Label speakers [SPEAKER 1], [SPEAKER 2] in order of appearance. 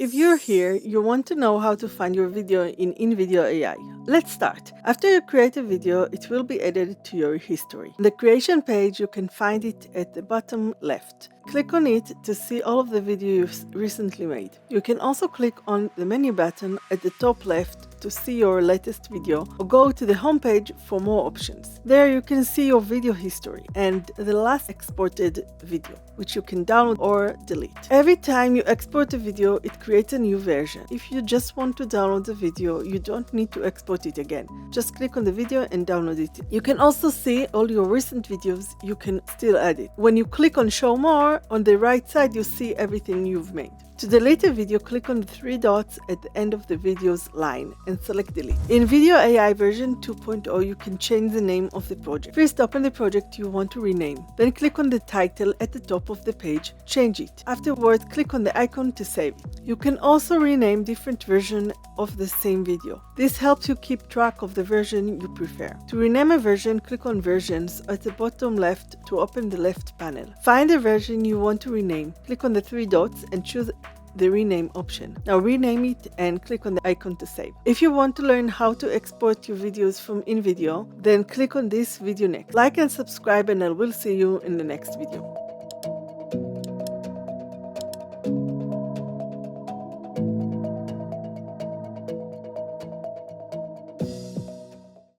[SPEAKER 1] If you're here, you want to know how to find your video in InVideo AI. Let's start. After you create a video, it will be added to your history. On the creation page, you can find it at the bottom left. Click on it to see all of the videos you've recently made. You can also click on the menu button at the top left to see your latest video, or go to the home page for more options. There you can see your video history and the last exported video, which you can download or delete. Every time you export a video, it creates a new version. If you just want to download the video, you don't need to export it again. Just click on the video and download it. You can also see all your recent videos. You can still add it. When you click on Show More, on the right side you see everything you've made. To delete a video, click on the three dots at the end of the video's line and select Delete. In InVideo AI version 2.0, you can change the name of the project. First, open the project you want to rename. Then click on the title at the top of the page, change it. Afterwards, click on the icon to save it. You can also rename different versions of the same video. This helps you keep track of the version you prefer. To rename a version, click on Versions at the bottom left to open the left panel. Find the version you want to rename. Click on the three dots and choose the rename option. Now rename it and click on the icon to save. If you want to learn how to export your videos from InVideo, then click on this video next. Like and subscribe, and I will see you in the next video.